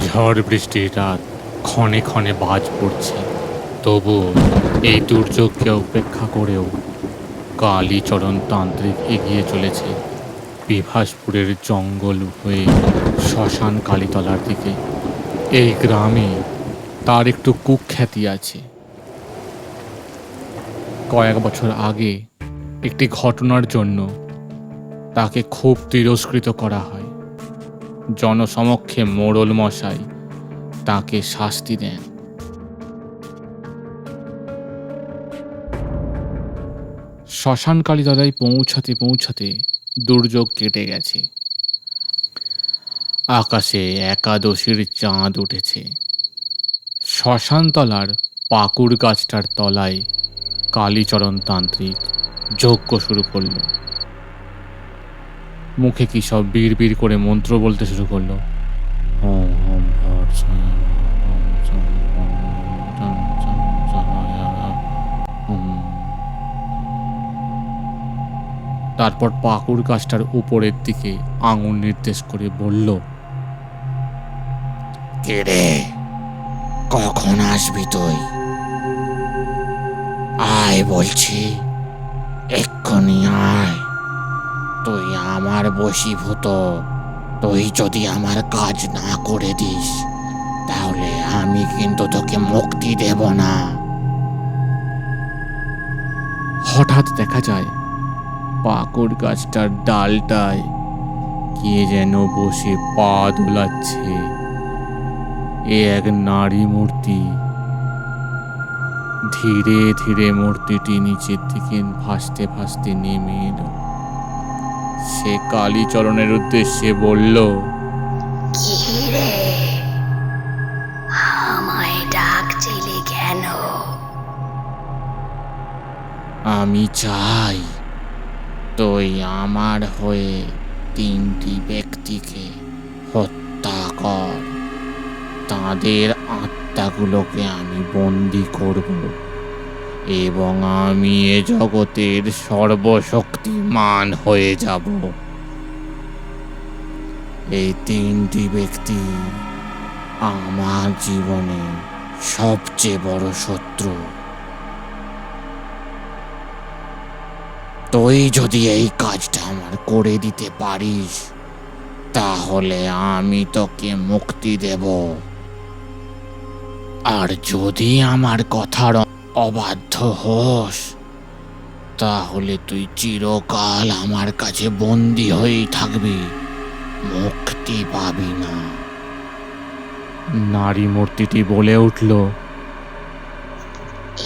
ঝড় বৃষ্টির রাত, ক্ষণে ক্ষণে বাজ পড়ছে। তবুও এই দুর্যোগকে উপেক্ষা করেও কালীচরণ তান্ত্রিক এগিয়ে চলেছে বিভাসপুরের জঙ্গল হয়ে শ্মশান কালীতলার দিকে। এই গ্রামে তার একটু কুখ্যাতি আছে। কয়েক বছর আগে একটি ঘটনার জন্য তাকে খুব তিরস্কৃত করা হয়। জনসমক্ষে মোড়ল মশাই তাকে শাস্তি দেন। শ্মশান কালীতলায় পৌঁছাতে পৌঁছাতে দুর্যোগ কেটে গেছে। আকাশে একাদশীর চাঁদ উঠেছে। শ্মশানতলার পাকুর গাছটার তলায় কালীচরণ তান্ত্রিক যজ্ঞ শুরু করল। মুখে কি সব বিড় করে মন্ত্র বলতে শুরু করলো। ওম ওম ভট ছায়া ওম চম চম চম ছায়া ওম। তারপর পাকুর গাছটার উপরের দিকে আঙুল নির্দেশ করে বলল, কে রে, কখন আসবি তুই? আয় বলছি, এক্ষুনি আয়। তুই আমার বশীভূত। তুই যদি আমার কাজ না করে দিস তাহলে আমি কিন্তু তোকে মুক্তি দেব না। হঠাৎ দেখা যায় পাকুর গাছটার ডালটায় কে যেন বসে পা দোলাচ্ছে। এ এক নারী মূর্তি। ধীরে ধীরে মূর্তিটি নিচের দিকে ভাসতে ভাসতে নেমে এলো। সে কালীচরণের উদ্দেশ্যে বলল, কি রে, আমায় ডাকছিলে কেন? আমি চাই তুই আমার হয়ে 3টি ব্যক্তিকে হত্যা কর। তাদের আত্মাগুলোকে আমি বন্দি করব এবং আমি এ জগতের সর্বশক্তিমান হয়ে যাব। এই 3টি ব্যক্তি আমার জীবনে সবচেয়ে বড় শত্রু। তুই যদি এই কাজটা আমার করে দিতে পারিস তাহলে আমি তোকে মুক্তি দেব। আর যদি আমার কথার অবাধ্য হোস তাহলে তুই চিরকাল আমার কাছে বন্দী হয়েই থাকবি, মুক্তি পাবি না। নারী মূর্তিটি বলে উঠল,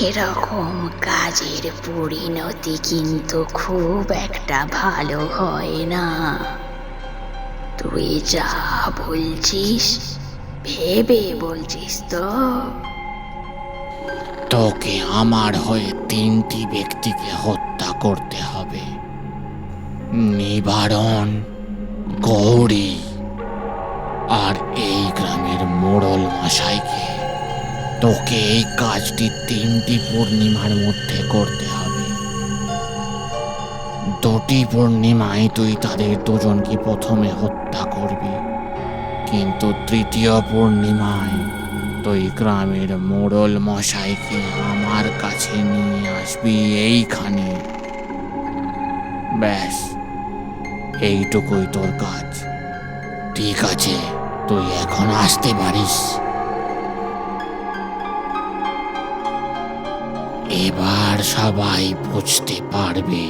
এরকম কাজের পরিণতি কিন্তু খুব একটা ভালো হয় না। তুই যা বলছিস ভেবে বলছিস তো? তোকে আমার হয়ে 3টি ব্যক্তিকে হত্যা করতে হবে। নিবারণ, গৌরী আর এই গ্রামের মোড়ল মশাইকে। তোকে এই কাজটি 3টি পূর্ণিমার মধ্যে করতে হবে। 2টি পূর্ণিমায় তুই তাদের দুজনকে প্রথমে হত্যা করবি, কিন্তু 3য় পূর্ণিমায় তুই গ্রামের মোড়ল মশাইকে আমার কাছে নিয়ে আসবি এইখানে। ব্যাস, এইটুকুই তোর কাজ। ঠিক আছে, তুই এখন আসতে পারিস। এবার সবাই বুঝতে পারবে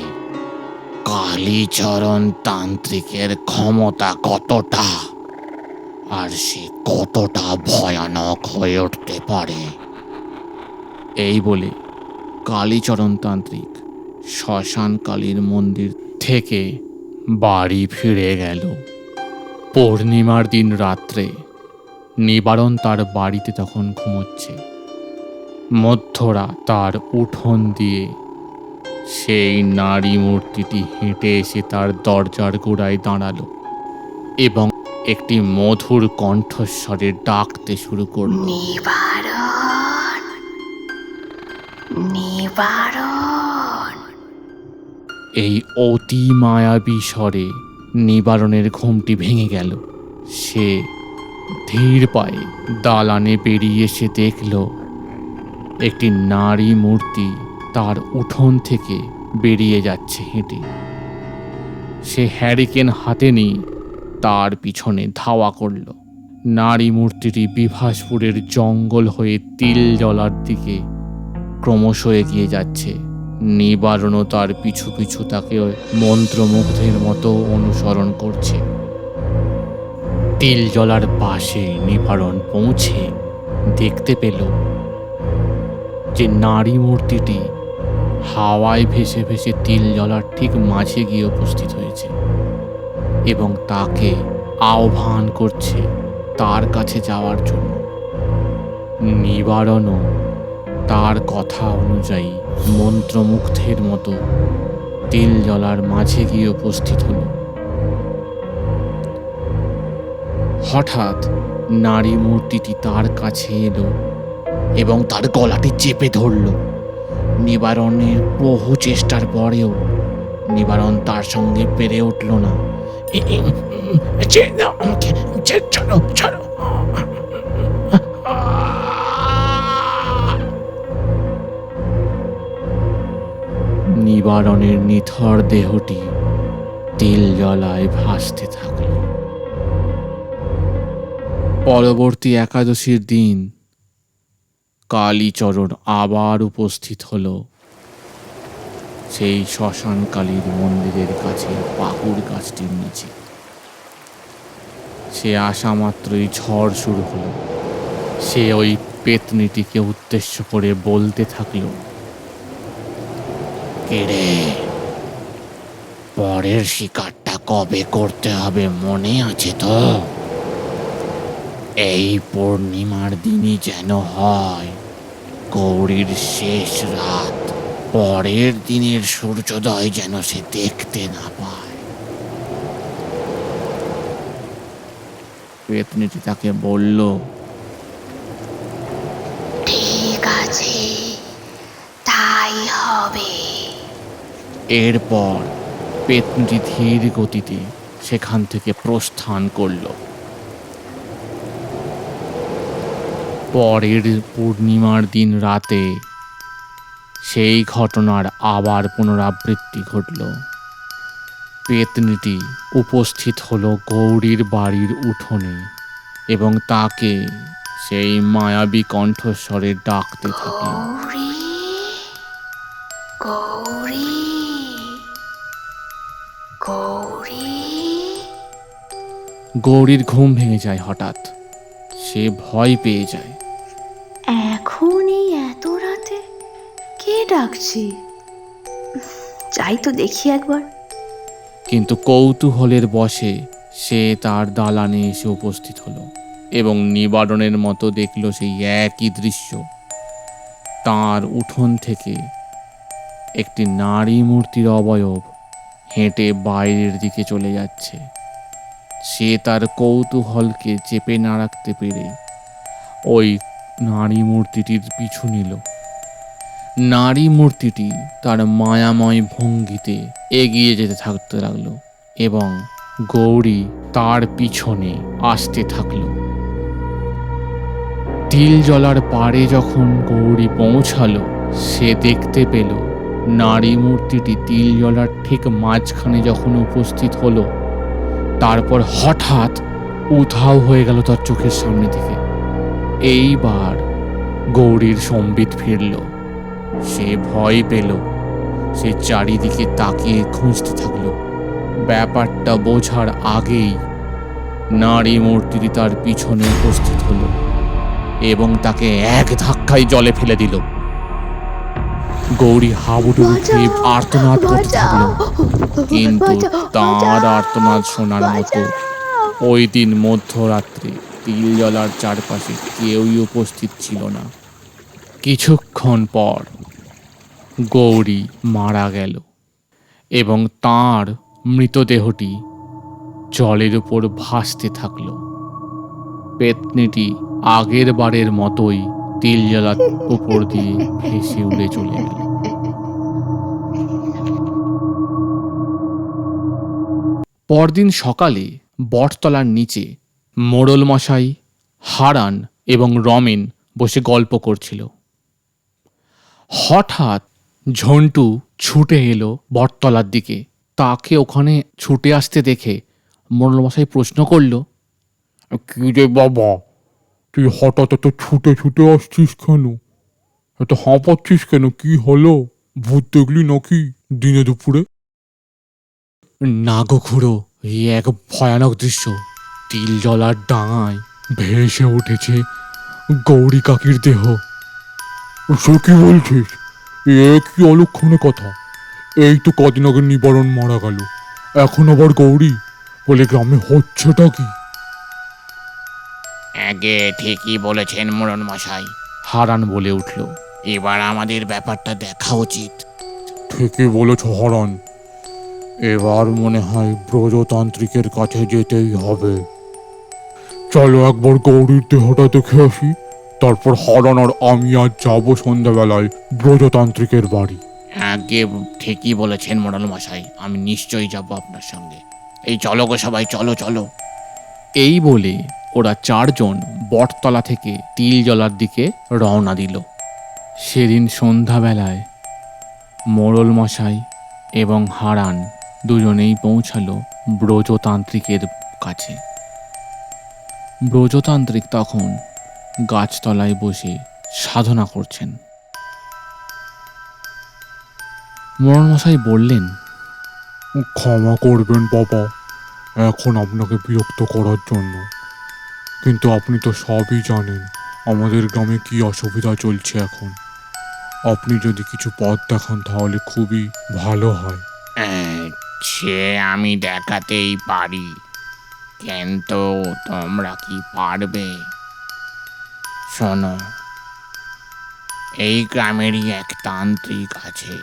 কালীচরণ তান্ত্রিকের ক্ষমতা কতটা, আর সে কতটা ভয়ানক হয়ে উঠতে পারে। এই বলে কালীচরণ তান্ত্রিক শ্মশান কালীর মন্দির থেকে বাড়ি ফিরে গেল। পূর্ণিমার দিন রাত্রে নিবারণ তার বাড়িতে তখন ঘুমোচ্ছে। মধ্যরাত তার উঠোন দিয়ে সেই নারী মূর্তিটি হেঁটে এসে তার দরজার গোড়ায় দাঁড়ালো এবং একটি মধুর কণ্ঠস্বরে ডাকতে শুরু করল, নিবারণ, নিবারণ। এই অতি মায়াবী স্বরে নিবারণের ঘুমটি ভেঙে গেল। সে ধীর পায়ে দালানে বেরিয়ে এসে দেখল একটি নারী মূর্তি তার উঠোন থেকে বেরিয়ে যাচ্ছে হেঁটে। সে হ্যারিকেন হাতে নিয়ে তার পিছনে ধাওয়া করল। নারী মূর্তিটি বিভাসপুরের জঙ্গল হয়ে তিলজলার দিকে ক্রমশ এগিয়ে যাচ্ছে। নিবারণও তার পিছু পিছু তাকে মন্ত্রমুগ্ধের মতো অনুসরণ করছে। তিলজলার পাশে নিবারণ পৌঁছে দেখতে পেল যে নারী মূর্তিটি হাওয়ায় ভেসে ভেসে তিলজলার ঠিক মাঝে গিয়ে উপস্থিত হয়েছে এবং তাকে আহ্বান করছে তার কাছে যাওয়ার জন্য। নিবারণও তার কথা অনুযায়ী মন্ত্রমুগ্ধের মতো তিলজলার মাঝে গিয়ে উপস্থিত হল। হঠাৎ নারী মূর্তিটি তার কাছে এলো এবং তার গলাটি চেপে ধরল। নিবারণের বহু চেষ্টার পরেও নিবারণ তার সঙ্গে পেরে উঠল না। ছাড়ো ছাড়ো। নিবারণের নিথর দেহটি তিলজলায় ভাসতে থাকল। পরবর্তী একাদশীর দিন কালীচরণ আবার উপস্থিত হল সেই শ্মশান কালীর মন্দিরের কাছে পাকুড় গাছটির নিচে। সে আসা মাত্রই ঝড় শুরু হলো। সে ওই পেতনিটিকে উদ্দেশ্য করে বলতে থাকলো, কিরে, পরের শিকারটা কবে করতে হবে মনে আছে তো? এই পূর্ণিমার দিনই যেন হয়, গৌরীর শেষ রাত। পরের দিনের সূর্যোদয় যেন সে দেখতে না পায়। পেতনিটি তাকে বলল, ঠিক আছে, তাই হবে। এরপর পেতনিটি ধীর গতিতে সেখান থেকে প্রস্থান করল। পরের পূর্ণিমার দিন রাতে সেই ঘটনার আবার পুনরাবৃত্তি ঘটল। পেতনিটি উপস্থিত হলো গৌরীর বাড়ির উঠোনে এবং তাকে সেই মায়াবী কণ্ঠস্বরে ডাকতে থাকল। গৌরী, গৌরী, গৌরী। গৌরীর ঘুম ভেঙে যায় হঠাৎ। সে ভয় পেয়ে যায়। এখন এই এত রাতে কে ডাকছে? যাই তো দেখি একবার। কিন্তু কৌতূহলের বশে সে তার দালানে এসে উপস্থিত হলো এবং নিবারণের মতো দেখল সেই একই দৃশ্য। তার উঠোন থেকে একটি নারী মূর্তির অবয়ব হেঁটে বাইরের দিকে চলে যাচ্ছে। সে তার কৌতূহলকে চেপে না রাখতে পেরে ওই নারী মূর্তিটির পিছু নিল। নারী মূর্তিটি তার মায়াময় ভঙ্গিতে এগিয়ে যেতে থাকতে লাগলো এবং গৌরী তার পিছনে আসতে থাকলো। তিলজলার পাড়ে যখন গৌরী পৌঁছালো, সে দেখতে পেল নারী মূর্তিটি তিলজলার ঠিক মাঝখানে যখন উপস্থিত হলো, তারপর হঠাৎ উধাও হয়ে গেল তার চোখের সামনে থেকে। এইবার গৌরীর সম্বিত ফিরল। সে ভয় পেল। সে চারিদিকে তাকিয়ে খুঁজতে থাকলো। ব্যাপারটা বোঝার আগেই নারী মূর্তিটি তার পিছনে উপস্থিত হলো এবং তাকে এক ধাক্কায় জলে ফেলে দিল। গৌরী হাবুডুবু খেয়ে আর্তনাদ করতে থাকলো, কিন্তু তার আর্তনাদ শোনার মতো ওই দিন মধ্যরাত্রে তিলজলার চারপাশে কেউই উপস্থিত ছিল না। কিছুক্ষণ পর গৌরী মারা গেল এবং তার মৃতদেহটি জলের উপর ভাসতে থাকল। পেতনিটি আগের বারের মতোই তিলজলার উপর দিয়ে ভেসে উড়ে চলে গেল। পরদিন সকালে বটতলার নিচে মোড়ল মশাই, হারান এবং রমেন বসে গল্প করছিল। হঠাৎ ঝন্টু ছুটে এলো বটতলার দিকে। তাকে ওখানে ছুটে আসতে দেখে মোড়লমশাই প্রশ্ন করল, কি রে বাবা, তুই হঠাৎ এত ছুটে ছুটে আসছিস কেন? এত হাঁপাচ্ছিস কেন? কি হলো? ভূত দেখলি নাকি দিনে দুপুরে? না গো খুড়ো, এই এক ভয়ানক দৃশ্য। তিল জলার ডাঙায় ভেসে উঠেছে গৌরী কাকির দেহ। সে কি বলছিস? এ কি অলক্ষণে কথা! এই তো কদিন আগে নিবারণ মারা গেল, এখন আবার গৌরী বলে গ্রামে হচ্ছেটা কি? আগে ঠিকই বলেছেন মোড়ল মশাই, হারান বলে উঠল। এবার আমাদের ব্যাপারটা দেখা উচিত। ঠিকই বলেছ হারান, এবার মনে হয় ব্রজতান্ত্রিকের কাছে যেতেই হবে। চলো একবার গৌরীর দেহটা দেখে আসি, তারপর হারান আর আমি আজ যাবো সন্ধ্যাবেলায় ব্রজতান্ত্রিকের বাড়ি। আগে ঠিকই বলেছেন মোড়ল মশাই, আমি নিশ্চয়ই যাব আপনার সঙ্গে। এই চলো গো সবাই, চলো চলো। এই বলে ওরা চারজন বটতলা থেকে তিল জলার দিকে রওনা দিল। সেদিন সন্ধ্যাবেলায় মোড়ল মশাই এবং হারান দুজনেই পৌঁছালো ব্রজতান্ত্রিকের কাছে। ব্রজতান্ত্রিক তখন গাছতলায় বসে সাধনা করছেন। মোড়ল মশাই বললেন, ক্ষমা করবেন বাবা এখন আপনাকে বিরক্ত করার জন্য, কিন্তু আপনি তো সবই জানেন আমাদের গ্রামে কি অসুবিধা চলছে এখন। আপনি যদি কিছু পথ দেখান তাহলে খুবই ভালো হয়। সে আমি দেখাতেই পারি, কিন্তু তোমরা কি পারবে? শোনো, এই গ্রামেরই এক তান্ত্রিক আছে,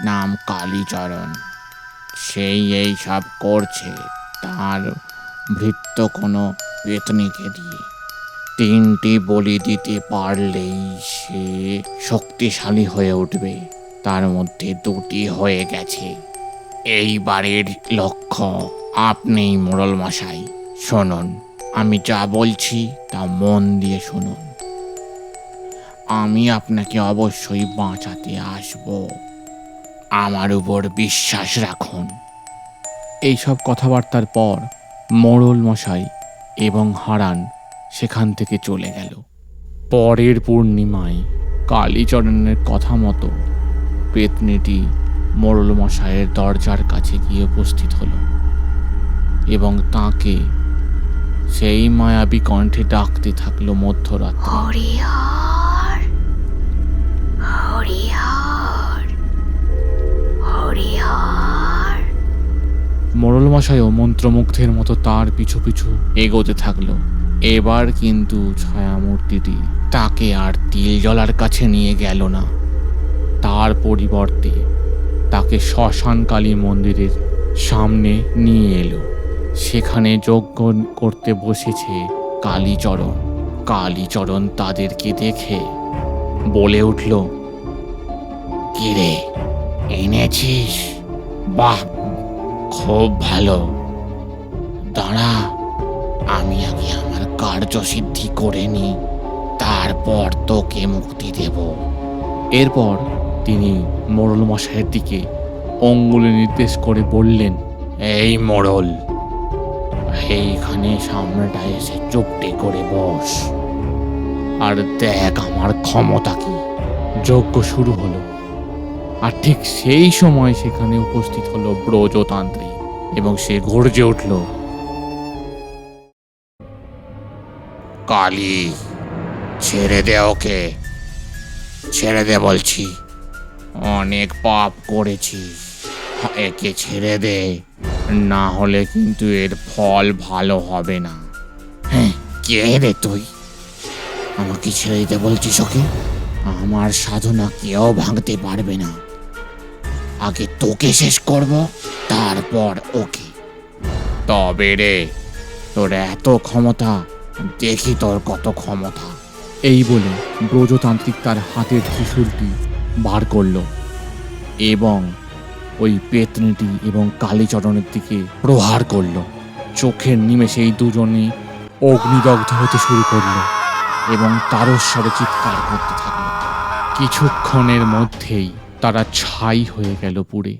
নাম কালীচরণ। সেই এই সব করছে তার ভৃত্য কোনো পেতনিকে দিয়ে। 3টি বলি দিতে পারলেই সে শক্তিশালী হয়ে উঠবে। তার মধ্যে 2টি হয়ে গেছে। এইবারের লক্ষ্য আপনিই মোড়ল মশাই। শুনুন, আমি যা বলছি তা মন দিয়ে শুনুন। আমি আপনাকে অবশ্যই বাঁচাতে আসব, আমার উপর বিশ্বাস রাখুন। এইসব কথাবার্তার পর মোড়ল মশাই এবং হারান সেখান থেকে চলে গেল। পরের পূর্ণিমায় কালীচরণের কথা মতো পেতনিটি মোড়ল মশাইয়ের দরজার কাছে গিয়ে উপস্থিত হলো এবং তাকে সেই মায়াবী কণ্ঠে ডাকতে থাকলো মধ্যরাত্রে। হরিহর, হরিহর, হরিহর। মোড়ল মশাইও মন্ত্রমুগ্ধের মতো তার পিছু পিছু এগোতে থাকলো। এবার কিন্তু ছায়ামূর্তিটি তাকে আর তিল জলার কাছে নিয়ে গেল না, তার পরিবর্তে তাকে শ্মশান কালী মন্দিরের সামনে নিয়ে এলো। সেখানে যজ্ঞ করতে বসেছে কালীচরণ। কালীচরণ তাদেরকে দেখে বলে উঠল, কিরে, এনেছিস? বাহ, খুব ভালো। দাঁড়া, আমি আগে আমার কার্যসিদ্ধি করে নি, তারপর তোকে মুক্তি দেব। এরপর তিনি মোড়ল মশাইয়ের দিকে অঙ্গুলি নির্দেশ করে বললেন, এই মোড়ল, এইখানে সামনেটা এসে চুপটি করে বস আর দেখ আমার ক্ষমতা কি। যজ্ঞ শুরু হলো। আর ঠিক সেই সময় সেখানে উপস্থিত হলো ব্রজতান্ত্রিক এবং সে গর্জে উঠল, কালী, ছেড়ে দে ওকে, ছেড়ে দে বলছি। অনেক পাপ করেছিস, একে ছেড়ে দে, না হলে কিন্তু এর ফল ভালো হবে না। হ্যাঁ, কে রে তুই? আমাকে ছেড়ে দিতে বলছিস ওকে? আমার সাধনা কেউ ভাঙতে পারবে না। আগে তোকে শেষ করব, তারপর ওকে। তবে রে, তোর এত ক্ষমতা, দেখি তোর কত ক্ষমতা। এই বলে ব্রজতান্ত্রিক তার হাতের ত্রিশূলটি বার করলো এবং ওই পেতনিটি এবং কালীচরণের দিকে প্রহার করলো। চোখের নিমেষে এই দুজনেই অগ্নিদগ্ধ হতে শুরু করলো। এবং তারস্বরে চিৎকার করতে থাকলো। কিছুক্ষণের মধ্যেই তারা ছাই হয়ে গেল পুড়ে,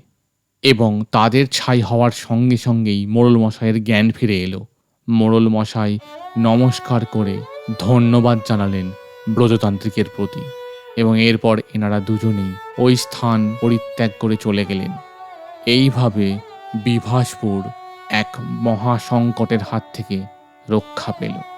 এবং তাদের ছাই হওয়ার সঙ্গে সঙ্গেই মোড়ল মশাইয়ের জ্ঞান ফিরে এলো। মোড়ল মশাই নমস্কার করে ধন্যবাদ জানালেন ব্রজতান্ত্রিকের প্রতি, এবং এরপর এনারা দুজনেই ওই স্থান পরিত্যাগ করে চলে গেলেন। এইভাবে বিভাসপুর এক মহাসংকটের হাত থেকে রক্ষা পেল।